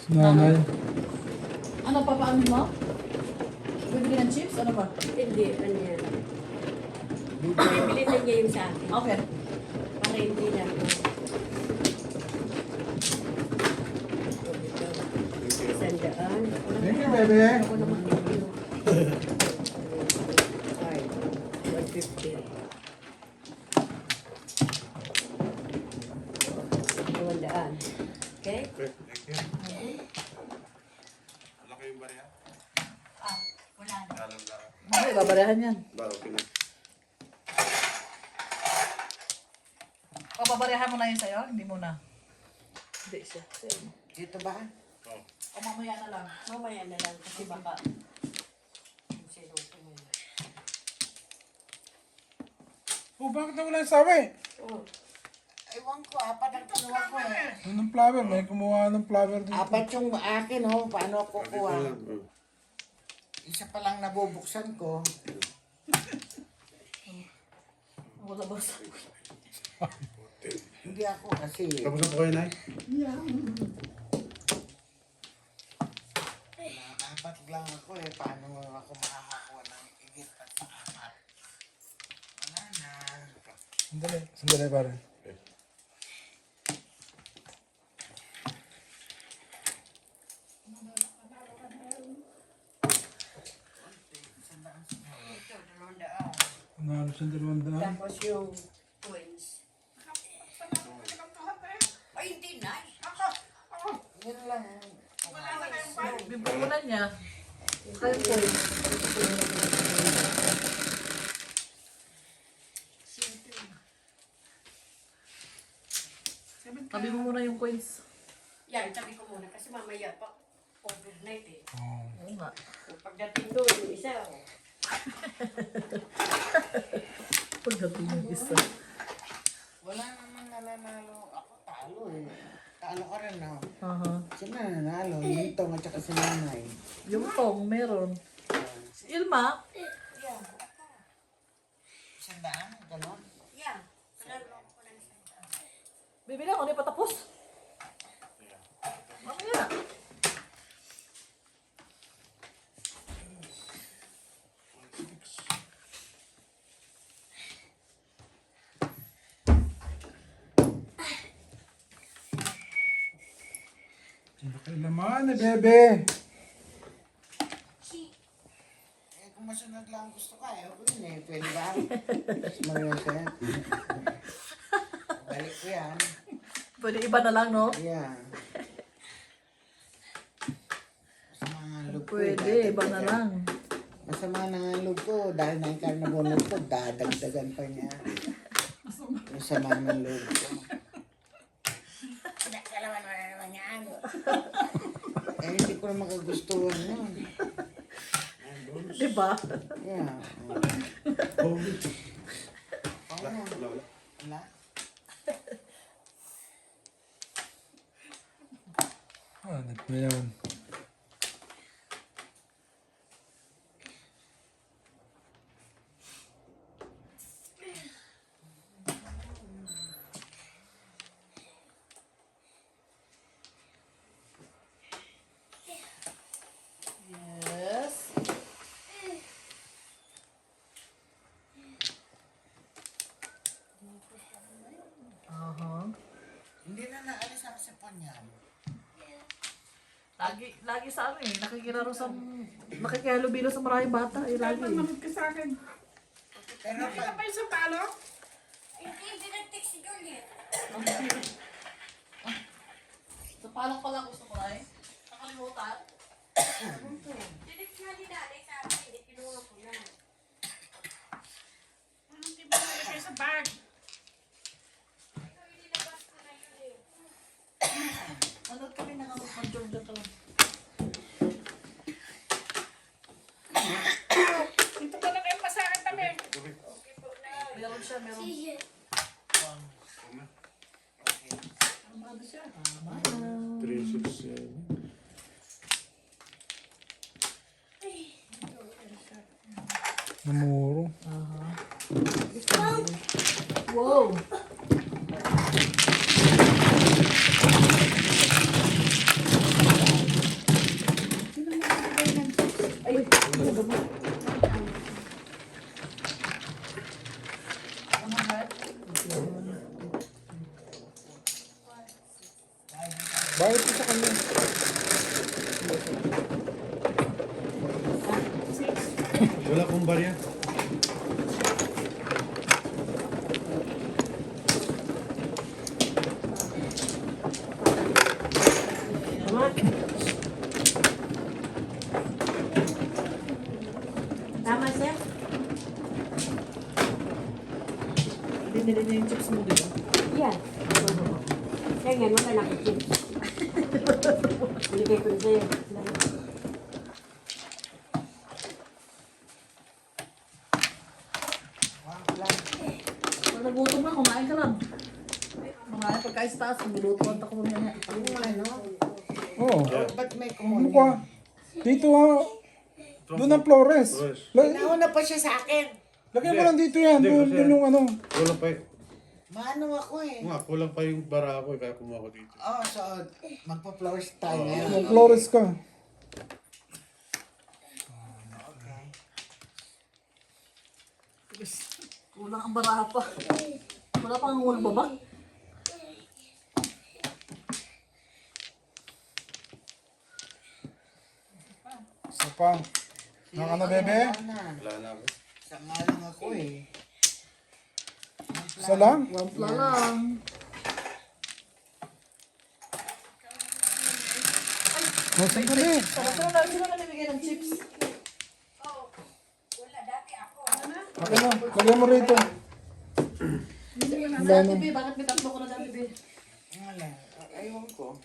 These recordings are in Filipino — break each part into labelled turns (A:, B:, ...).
A: Nanay.
B: Ano, papaano mo? Bibili ng chips? Ano ba?
C: Hindi, ano yan. Bibili na niya yung sa akin.
B: Okay.
C: Para hindi na ako. Sandaan.
A: Thank you, baby.
C: Ako naman yung ay, 150. 200. Okay?
D: Thank you. Laki yung bariya.
C: Ah, wala na.
D: Alam lang.
B: Okay, babarahan yan.
D: Ba, okay na.
B: Papabarehan mo na yun sa'yo? Hindi mo na. Hindi siya.
E: Dito ba?
B: O mamaya na lang.
C: Mamaya na lang kasi baka kung sino tumulong.
A: Oh, bakit na wala yung sabi?
C: Oh,
E: Ewan ko, apat ang kinuha ko eh.
A: Ano ng flower? May kumuha ng flower dito.
E: Apat yung akin oh, paano ako
D: Dito
E: kuha?
D: lang.
E: Isa pa lang nabubuksan ko.
B: Wala ba sa...
E: Hindi ako kasi.
D: Tapos na po kayo, Nay?
E: Apat lang ako eh, paano ako makakakuha ng higit at sa apat? Wala na.
A: Sandali pare.
C: ito, 200.
A: Nanalo siya 200.
C: Tapos yung coins. Ay, hindi na.
E: Yun lang.
B: Bibukunan niya. Kayo po. Tabi mo muna yung coins.
C: Yan, tabi ko muna kasi mamaya pa overnight eh.
A: Oh.
B: Oo nga.
C: Pagdating doon, yung isa, oh.
B: Pagdating yung isa.
E: Wala naman nananalo. Ako talo eh. Talo ka rin no.
B: Aha.
E: Sino nananalo? Yung tong at saka si nanay.
B: Yung tong, meron. Si Ilma,
C: Yan,
E: Sandaan? Ganon?
C: yan. Lalo ko ng isa.
B: bibili ako, hindi pa tapos. Mamaya.
A: Sino kayo naman eh, bebe?
E: Eh kung masunod lang ang gusto ka eh. Okay yun eh. Pwede ba? Mario sa'yo. Balik ko yan.
B: Pwede iba na lang, no?
E: Yeah. Masama nga ang loob ko.
B: Pwede, iba na lang.
E: Masama na nga ang loob ko. Dahil na-incar na bonus ko, dadagdagan pa niya. Masama ng loob ko. Kalaman mo na naman yan. Eh, hindi ko naman kagustuhan yun.
B: Diba?
E: Yeah.
D: Oh.
E: Wala. Wala.
A: Hanap na yan.
B: Yes. Aha.
E: Hindi na naalis ako sa panyan.
B: Lagi sa ano eh, nakikihalubilo sa maraming bata eh, lagi.
F: Manod ka sa akin.
E: Pero
F: Nakita pa yung sa talo?
C: Hindi nag-text si Juliet.
B: So, paano ko lang gusto ko na eh? Nakalimutan?
C: Dinig nga ni nanay sa akin, hindi kinuha ko na.
F: Hindi ba nalagay sa bag?
C: Ikaw yung nilabas ko na yun eh.
B: Manood kami ng Jordan ka lang.
F: Dito ka lang yung masakan kami.
B: Meron siya, meron. Ano siya? Tama na.
D: 367.
A: Namuro.
B: Wow!
A: Bakit ko sa kanya?
D: Wala pong barya.
C: Tama, sir?
B: Binili niya yung chips mo, di ba?
C: Yan. Kaya nga, wala na ko chips. Binigay ko na sa'yo.
B: Pag nagutom na, kumain ka lang. Kumain pagkain sa taas, maglutuan ako mamaya.
E: Ano?
A: Oo.
E: Ba't may
A: Ano
E: kumuha?
A: ka? Dito ha. Doon ang Flores.
D: Flores.
E: Nauna pa siya sa akin.
A: Lagyan mo lang dito yan.
D: Hindi,
A: Doon
D: kasi-
A: doon yung ano.
D: Kulang pa
E: Mano ako eh.
D: kulang pa yung bara ko kaya kumuha ko dito.
E: Oh, so magpa-flowers tayo ngayon.
A: Yung Flores ka.
B: Kulang ang baraha pa. Wala pang hulba ba?
A: Isa pa. Naka na, bebe?
D: Wala na ako.
E: Sama lang ako eh.
A: Isa lang?
B: Wampla lang.
A: Nasaan kami?
B: Sino na nabigyan ng chips?
A: Akin na. Lagyan mo rito.
B: Sa TV, bakit may tatlo ko na sa TV?
E: Wala. Ayun ko.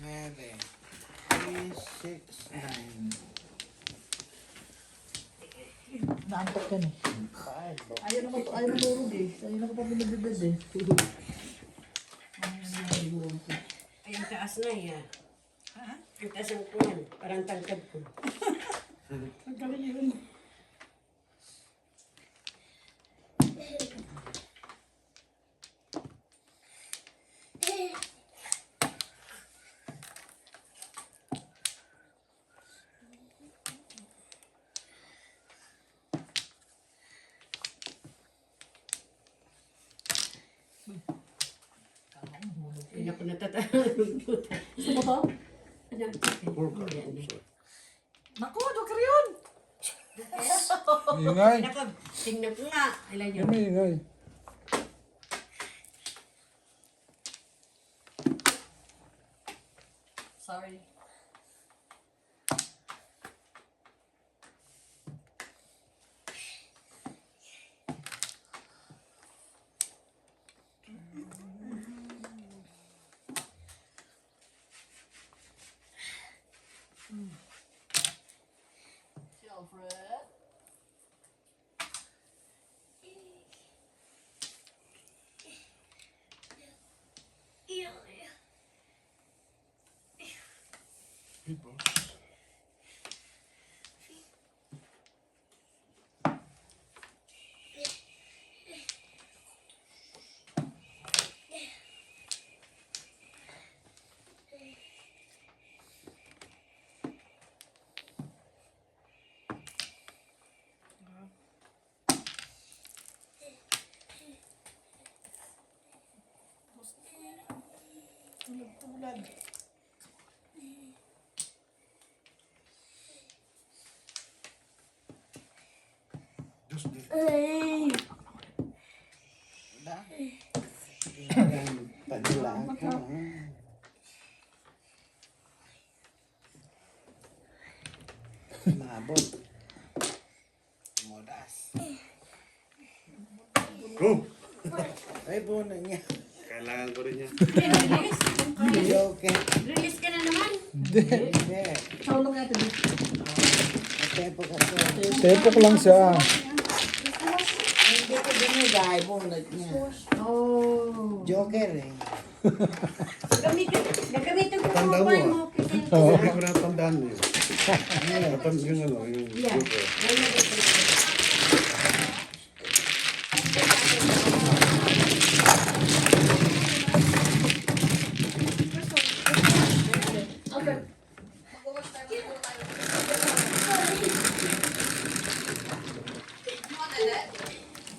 E: Nueve. 3, 6, 9.
B: Naantok yan eh. Ayaw na matulog eh. Ayaw na kapag binibibid eh.
C: Ay, ang taas na yan. Ang taas ang kuwan. Parang tangkad ko. Hindi ako natatalog.
B: Gusto mo to?
C: Ano? Yan eh.
B: Naku, joker yun!
A: Ingay.
C: Nako, tingnan ko nga. Ilan yun?
A: Kami ingay.
B: Sorry. Alfred.
E: Padulaan ko. Mabot. Modas.
D: Go!
E: Ay, buno niya.
D: Kailangan ko rin yan.
E: Joke.
C: Release ka na naman.
E: Hindi.
B: Sao lang natin eh.
E: Matempo ka to.
A: Tepok lang siya.
E: Hindi ko binigay. Bunot niya.
B: Oh.
E: Joker eh.
C: Gagamitin ko
D: Tanda
C: ang
D: mo,
C: mobile
D: ah.
C: mo. Kasi
D: Hindi ko na tandaan mo yun. Yung ano, yung
C: yan.
D: joker.
B: Alfred.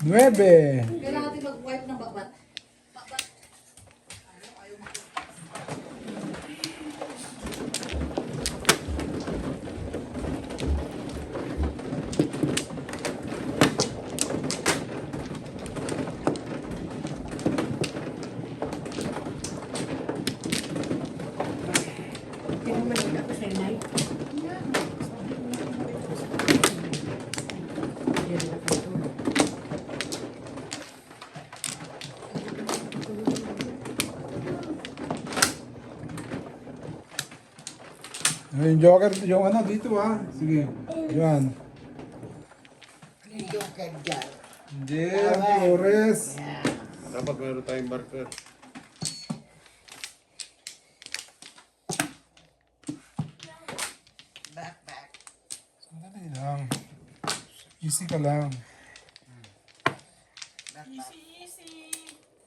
A: 9.
B: Kailangan natin mag-wipe ng babat.
C: Hindi mo malita ko sa'yo, Nay. Hindi na nakatulog.
A: Yung joker, yung ano dito ah. Sige. Yan.
E: Yung joker dyan.
A: Hindi, ang Flores.
D: Dapat meron tayong marker.
E: Back.
A: Sandali lang. Easy ka lang.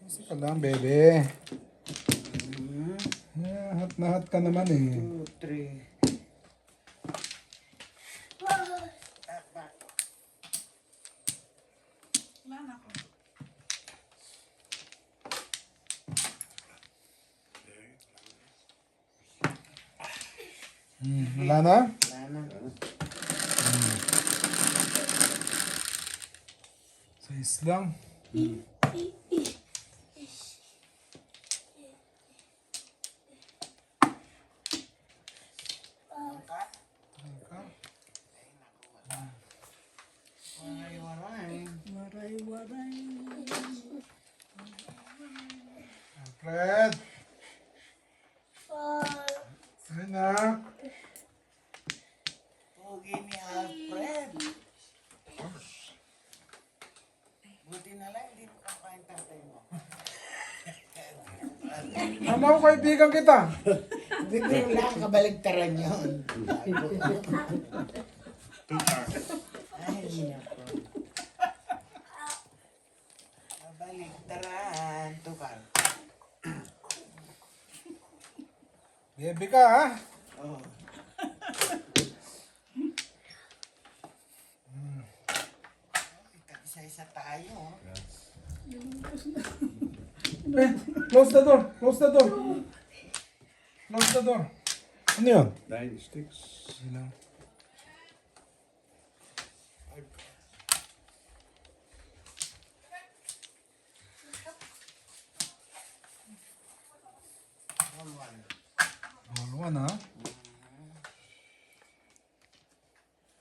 A: Easy ka lang, bebe. Hat na hat ka naman eh.
E: 2, 3. Back.
F: Wala na ako.
A: Wala na?
E: Wala na.
A: Size lang.
E: Waray.
A: Alfred. Anak.
E: Pogi ni Alfred. Buti na lang, hindi mo kakain tatay mo.
A: Ano ko kaibigan kita?
E: Bigyan lang, kabaligtaran yun. Ay, nako. Kabaligtaran. Tukar.
A: Bebe ka ha?
E: Oh. Isa-isa tayo.
A: Eh, close the door. Close the door. Close the door. Ano yun?
D: 9 sticks.
A: Sige lang. All one ha?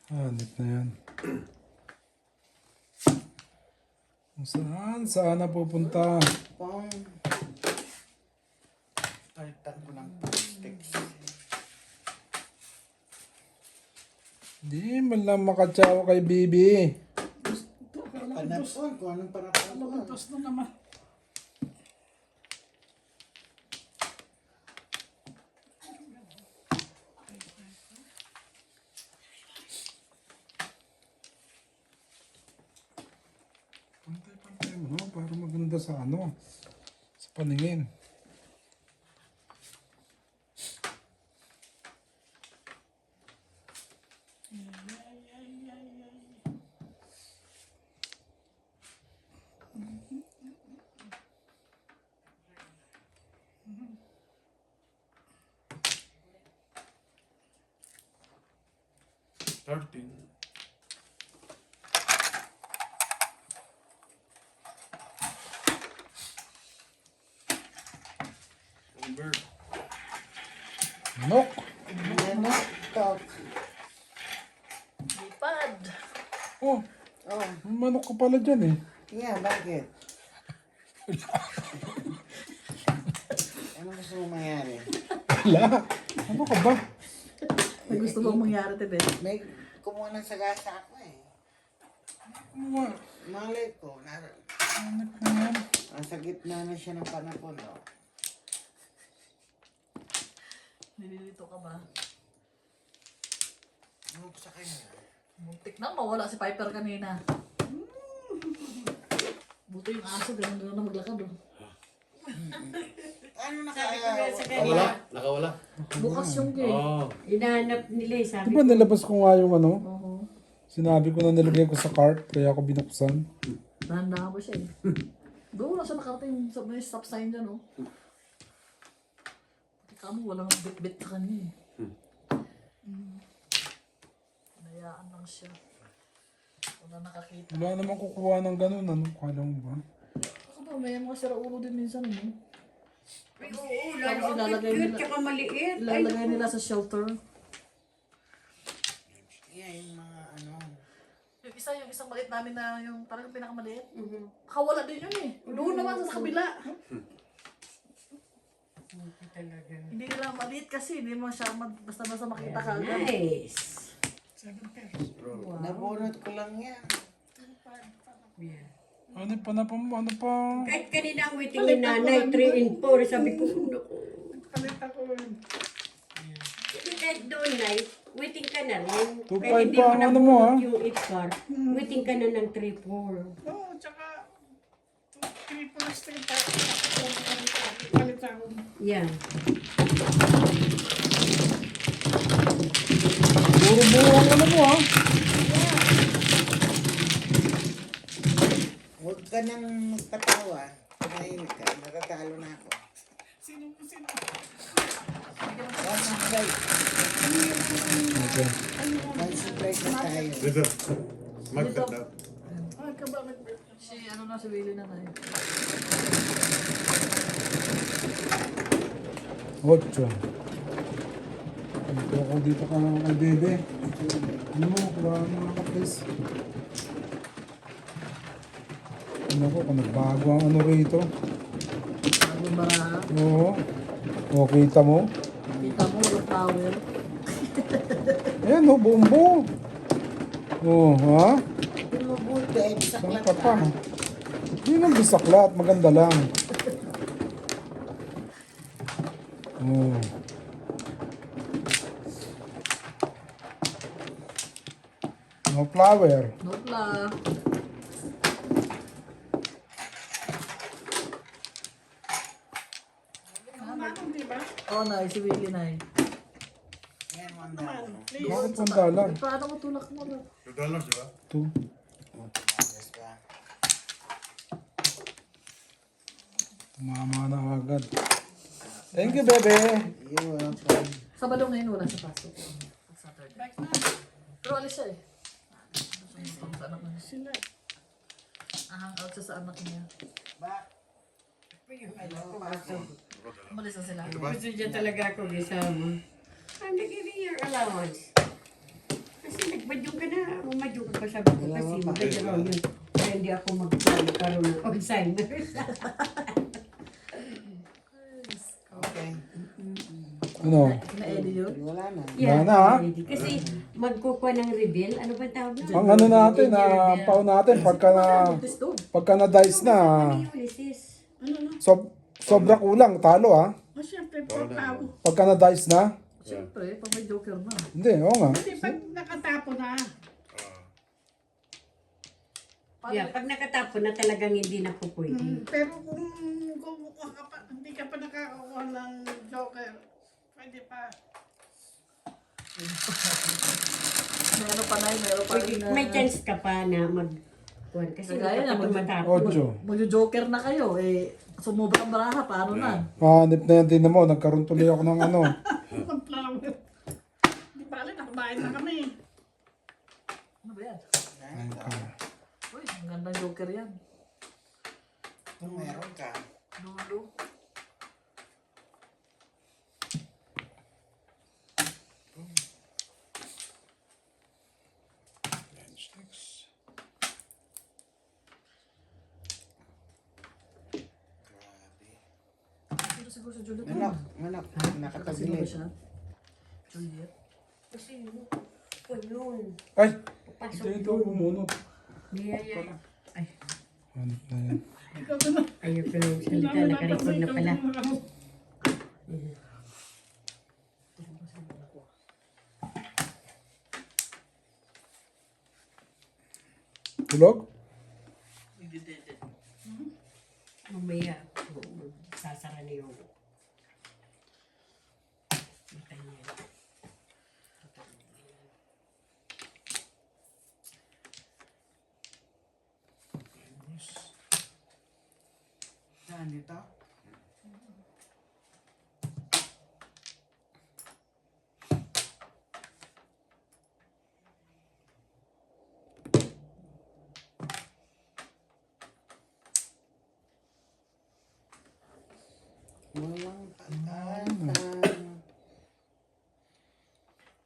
A: Hanip na yan. Kung saan na pupunta?
E: Pong. Talitan ko ng sticks.
A: Hindi man lang makatsaw kay Bibi.
E: Panapon. Kung anong panapon.
F: Tapos na naman.
A: Pantay-pantay mo, no? Para maganda sa ano, sa paningin.
D: Starting. Number.
A: Manok!
E: Manok talk.
B: Lipad.
A: Oh,
E: Oh,
A: may manok ka pala dyan eh.
E: yeah, bakit? Ano gusto mo mangyari?
A: Wala. Ano ka ba?
B: May gusto bang mangyari, Tebe?
E: May kumuha ng sagasa ako eh. Malay ko, nasa gitna na siya ng panapon. Oh.
B: Nililito ka ba?
E: Ano ko sa kanya?
B: Muntik na, mawala si Piper kanina. Buto yung aso, ganun na maglakad. Oh.
E: Ano
C: Sabi ko nga sa
D: Nakawala?
C: kanila,
D: Nakawala?
B: Bukas yung gate.
D: Oh.
C: hinahanap nila eh, sabi
A: Di ba nilabas ko nga yung ano?
B: Oo.
A: Sinabi ko na nilagay ko sa cart, kaya ako binuksan.
B: Dahan-dahan pa siya eh. Doon na siya nakarating sa may stop sign dyan, oh. Pati kamo, walang bit-bit sa kanya eh. Hinayaan lang siya. Wala nakakita.
A: Wala naman kukuha ng ganun. Ano? Kala mo ba?
B: Ako ba, may mga siraulo din minsan, eh.
C: Ay, oo,
B: Tapos
C: lalo ang
B: ilalagay
C: cute,
B: nila-
C: tsaka maliit. Ay,
B: Ilalagay nila sa shelter.
E: Yan yung mga ano.
B: Yung isang maliit namin na yung parang pinakamaliit.
C: mhm.
B: Nakawala din yun eh. Doon naman sa kabila.
C: Talaga.
B: Hindi nila maliit kasi, hindi mo siya basta-basta makita ka agad.
C: Nice.
E: Nabunot ko lang yan.
C: Yeah.
A: Ano pa na pa mo? Ano pa?
C: Kahit kanina ang waiting ni nanay, 3 and 4, sabi ko, naku.
F: Palit ako yun.
C: Kasi kahit doon, Nay, waiting ka na rin.
A: 2.5
C: Kahit hindi
A: pa
C: mo
A: ang
C: na
A: ano mo, ha?
C: yung 8 car, waiting ka na ng 3, 4.
F: Oo, tsaka 3 plus 3 pa. Palit ako.
C: Yeah.
A: Buro-buro ang ano mo, ha?
E: Huwag ka nang magpatawa. Tumahimik ka. Natatalo na ako.
F: Sino?
E: One strike.
A: Okay.
E: One strike na tayo.
D: Dito. Magtatap.
B: Ay, ka ba? Si ano na, si Willie na na eh.
A: 8. Dito ka lang kay Bebe. Ano mo? Kailangan mo mga kapis. Ano ko, kung nagbago ang ano rito.
B: Bagong baraha.
A: Oo. O, kita mo?
B: Kita mo, walang power.
A: Ayan, oh, buong buo. Oh, ha?
E: Kung mabuti ay
A: Saan
E: saklat
A: ka pa?
E: ka.
A: Hindi nang bisaklat, maganda lang. Oh. No flower.
B: Notla.
F: Manong, di ba?
B: Oo na, si Willie na eh.
E: Yan, one down.
A: Bakit $1?
B: Paano mo tulak mo na?
D: $2, di ba?
A: 2.
E: Yes, ka.
A: Mama na agad. Thank you, Bebe.
E: You're welcome.
B: Sabado ngayon wala sa pasok. Saturday. Pero alis siya eh. Sa anak niya.
F: Sila.
B: Hang out siya sa anak niya.
E: Ba?
B: Umalis na sila.
C: Gusto dyan talaga ako gisama. I'm not giving your allowance. Kasi nagbadyong ka na, umadyong ka pa sabi ko kasi maganda raw yun. Kaya hindi ako magkaroon ng Alzheimer's.
E: Okay.
A: Ano?
B: Na-edit yun?
E: Wala na.
C: Yeah,
A: Wala na, ha?
C: ready. Kasi magkukuha ng reveal. Ano ba tawag na?
A: Ang ano natin, pao natin,
B: Test doon.
A: pagka na-dice na,
C: Ano yun, Ulysses?
A: sobra kulang, talo ha.
F: O syempre, portaw.
A: Pagka na-dice na,
B: Siyempre, pag may joker na.
A: hindi, oo nga.
F: Kasi pag nakatapo na,
C: Yeah, pag nakatapon na talagang hindi na po pwede.
F: pero kung kumukuha ka pa, hindi ka pa nakakakuha ng joker, pwede pa.
B: Meron pa na meron pa
C: Pwede,
B: rin na.
C: may chance ka pa na mag... Kuhan. Kasi
B: Kagaya na,
C: kapag matapon.
A: 8.
B: Magjo-joker na kayo, eh, sumubra ang baraha, paano na?
A: Hanip na yan din mo, nagkaroon tuloy ako ng ano.
F: Ang flower. Di ba alin, nakabayan na kami.
B: Ano ba yan? Uy, ang ganda joker yan.
E: Kung meron ka.
B: Lulu. Pero siguro sa Juliet.
E: Anak,
B: Kasi
E: nakatagilid.
B: siya. Juliet.
C: Kasi kuhan yun.
A: Ay,
C: Pasok
A: ito bumunot.
C: Niyaya. Ay,
A: Hanip na yan.
C: ayaw ko lang salita. Nakarecord na pala.
A: Tulog?
C: Mamaya, sasara na yung mata niya.
E: Saan dito? Walang pag-asa.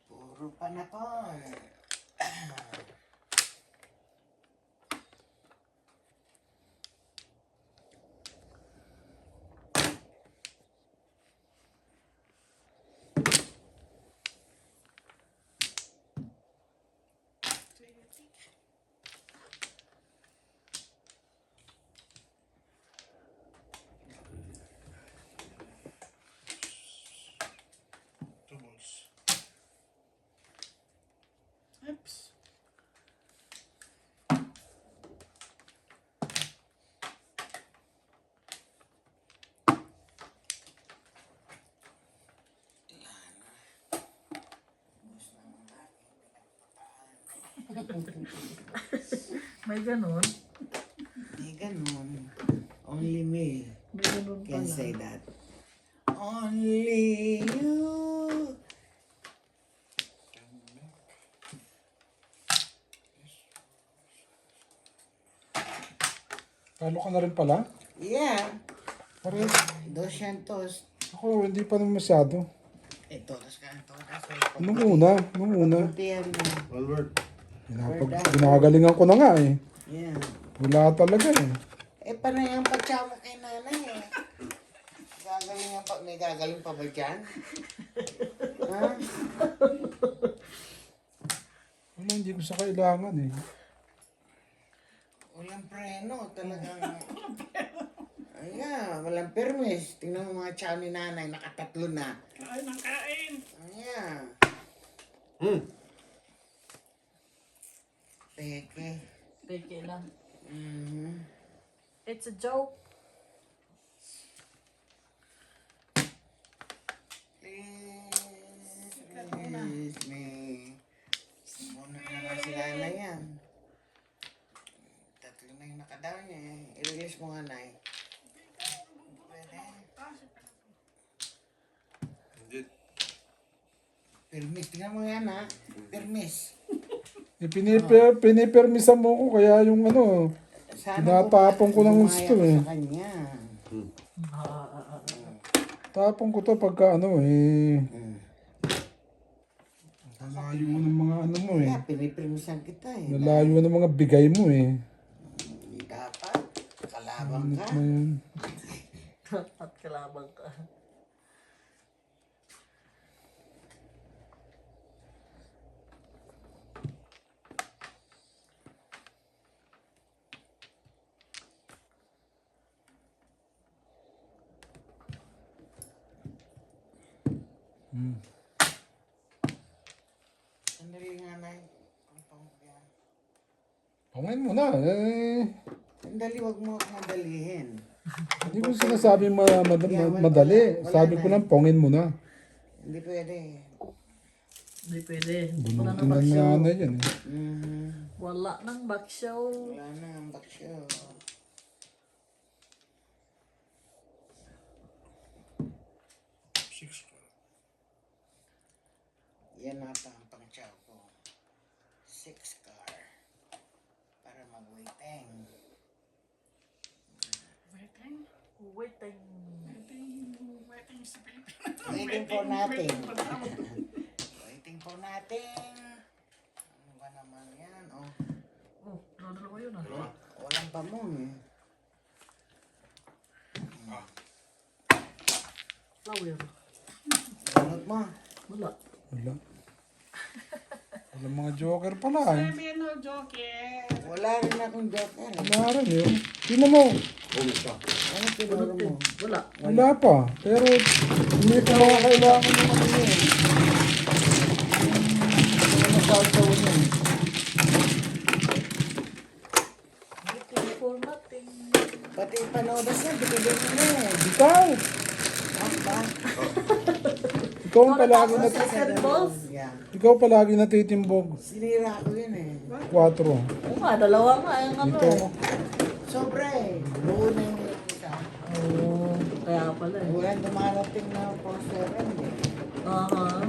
E: Puro panakon.
F: Oops.
B: May ganun.
E: Hindi ganun. Only me
B: May ganun
E: can
B: pala.
E: say that. Only you.
A: Talo ka na rin pala?
E: Yeah.
A: Pare,
E: 200.
A: ako hindi pa naman masyado.
E: Ito, tas kanto.
A: Nung una.
E: Pagputihan mo.
D: Albert.
A: Ginagalingan ko na nga eh.
E: Yeah.
A: Wala talaga eh.
E: Eh, panay ang pagsama kay nanay eh. Gagaling pa, may gagaling pa ba dyan? Ha?
A: Wala, hindi ko sa kailangan eh.
E: Walang preno, talagang... Ayan, walang permis. Tingnan mo mga tiyaw ni nanay, nakatatlo na.
F: Kain ng kain.
E: Ayan. Peke.
B: Peke lang.
E: Mhm.
B: It's a joke.
E: Please me. Muna ka naman si nanay yan. Tatlo na yung nakadaw niya eh. I-release mo nga, nay. Pwede.
D: Hindi.
E: Permis. Tingnan mo yan ha. Permis.
A: Eh, pinipermisan mo ko kaya yung ano, tinatapon ko ng gusto eh.
E: Sa kanya.
A: Tapon ko to pagka ano eh. Nalayo ng mga ano mo eh.
E: Kaya pinipermisan kita eh.
A: Nalayo ng mga bigay mo eh.
E: Hindi dapat. Kalabang ka.
A: Ayun.
B: At kalabang ka.
E: Sandali nga nay. Yan.
A: Pangin mo na eh.
E: Sandali, wag mo akong madalihin.
A: Hindi ko sinasabi madali. Sabi ko lang pongin mo na.
E: Hindi pwede.
B: Hindi pwede. Wala
A: Bunutin
B: nang
A: ng
B: baksyo.
A: nanay yan eh.
E: Mhm.
B: Wala nang baksyo.
E: Wala na ang baksyo. Yan ata ang pang-chow ko. 6 car. Para mag-waiting.
F: Waiting.
B: Waiting.
F: Waiting sa Pilipinas.
E: Waiting for nothing.
F: Waiting for nothing.
E: Waiting for nothing. Ano ba naman yan? Oh,
B: Oh, dalawa yun ah.
E: walang pamong eh.
B: Flower.
E: Bunot mo.
B: Wala.
A: Wala. Wala mga joker pala eh.
F: Sabi no, joker.
E: Wala rin akong joker.
A: Wala rin yun. Tingnan mo.
E: Ano tinuro mo?
B: Wala.
A: Wala pa. Pero hindi ko mga kailangan ng ano yun. Yung nasasaw yun.
B: Waiting for nothing.
E: Pati panodas na, bigyan mo na eh.
A: Ikaw!
E: Ba?
A: Ikaw ang palagi
B: Tapos
A: na
B: sa second balls.
E: Yeah.
A: ikaw palagi natitimbog.
E: Sinira ko yun eh.
A: 4.
B: Oo nga, dalawa nga. Yung ano
A: Ito.
B: eh.
E: Sobra eh. Buo na yung isa.
B: Oo, kaya pala eh.
E: Wala dumarating na 4-7 eh.
B: Aha.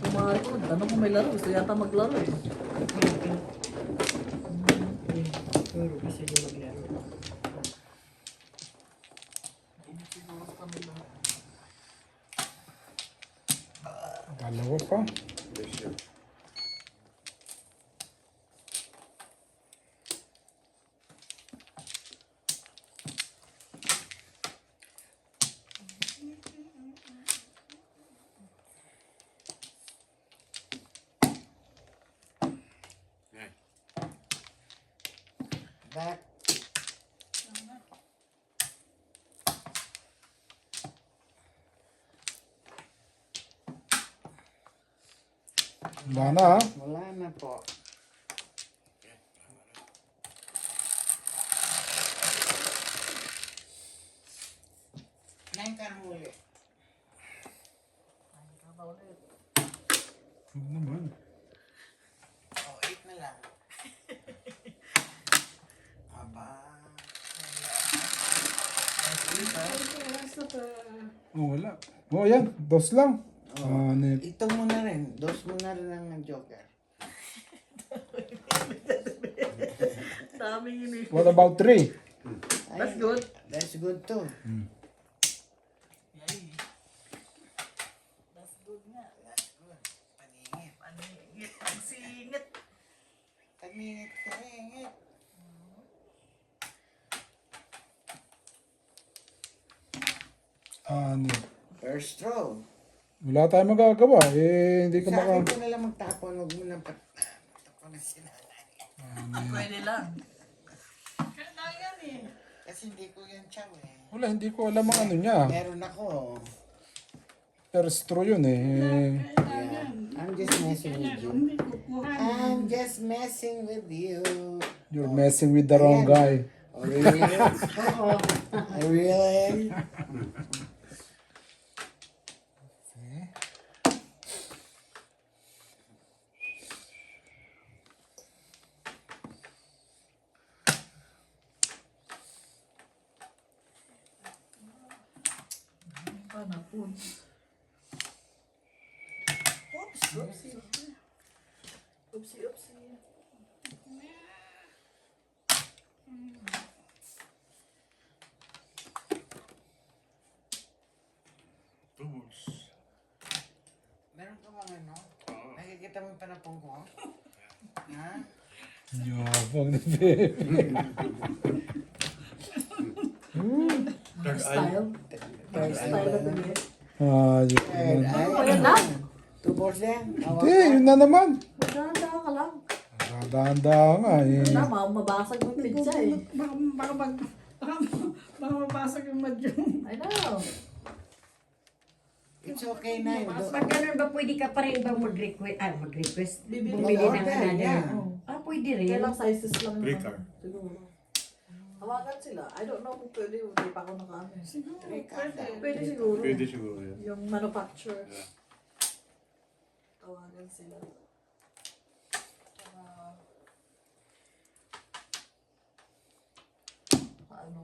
B: Kumahal ko, tanong kung may laro. Gusto yata maglaro eh.
C: Siguro kasi yung maglaro.
A: Dalawa pa.
E: Back.
A: Wala na ha.
E: Wala na po. Nine ka na huli.
A: Huwag naman.
E: Oh, 8 na lang. Aba.
A: Oh, wala. Oh, yan. Dos lang. Net.
E: Ito mo na rin. Dos mo na rin ang joker.
B: Daming ini.
A: What about 3?
B: That's good.
E: That's good too.
B: That's good nga.
E: That's good. Paningit.
B: Paningit. Ang singit.
E: Paningit, paningit.
A: Net.
E: First throw.
A: Wala tayong magagawa. Eh, hindi ka
E: Sa akin
A: maka...
E: ko na lang magtapon. Huwag mo lang patapon na sinanay.
B: Pwede lang.
F: Kaya yan eh.
E: Kasi hindi ko yan chow eh.
A: Wala, hindi ko alam ang ano niya.
E: Meron ako.
A: First throw yun eh.
E: Yeah. I'm just messing with you.
F: Hindi kukuha.
E: I'm just messing with you.
A: You're messing with the wrong guy.
E: Oh, really? Oo. Really?
B: Panapon. Oops. Oopsie. Oopsie, oopsie.
D: Tools.
E: Meron ka bang ano? Nakikita mo yung panapong ko? Ha?
A: Yabang na babe.
D: Third eye.
B: Style. Style na tingin.
A: Yun
E: Third
A: naman.
E: eye.
B: Ayan lang.
E: 2 balls yan.
A: Hindi, yun na naman.
B: Magdanda ka lang.
A: Dahan-dahan nga eh.
B: Wala, mabasag yung pizza eh.
F: Baka mabasag yung madyong.
B: I know.
E: It's okay na yun.
C: Pag ganun ba, pwede ka pa rin bang mag-request?
B: Bibili.
C: Bumili ng
E: Mag-order,
C: another.
E: yeah.
C: Pwede rin.
B: Kailang sizes lang yung
D: Three car.
B: siguro. Hawakan sila. I don't know kung pwede. Hindi pa ako nakaano.
F: Siguro,
E: Teka,
F: pwede.
B: Pwede siguro.
D: Pwede siguro yan.
B: Yung manufacturer.
D: Yeah.
B: Tawagan sila. Paano?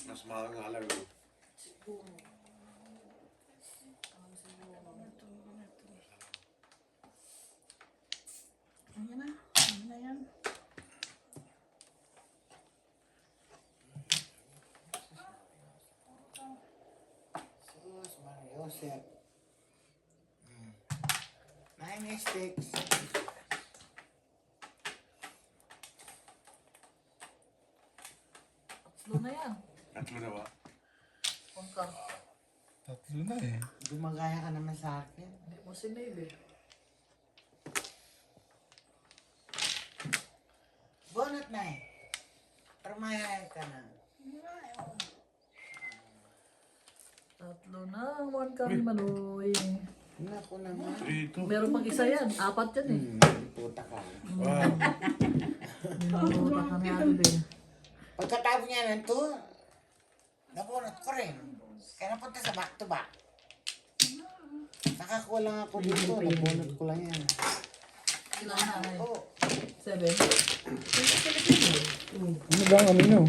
D: Mas mahal nga halaga.
B: Siguro.
F: Ayan na. Ayan na yan.
E: Sus, Mariosep. 9 sticks.
B: Tatlo na yan.
D: Tatlo na ba?
B: Pangka.
A: Tatlo na eh.
E: Gumagaya ka naman sa akin.
B: Hindi mo sinave eh.
E: Bonut na eh. Permayay ka na.
B: Tatlo na. One kami manoy.
E: Naku naman.
D: Ito.
B: Meron pang isa yan. 4 yan eh.
E: Puta ka.
D: Wow.
B: Minuta kami natin din.
E: Pagkatapos niya nito, nabunot ko rin. Kaya napunta sa back to back. Nakakuha lang ako dito, nabunot ko lang yan.
B: Ilan na na eh?
E: Oo.
B: 7.
A: Ano ba ang ano nyo?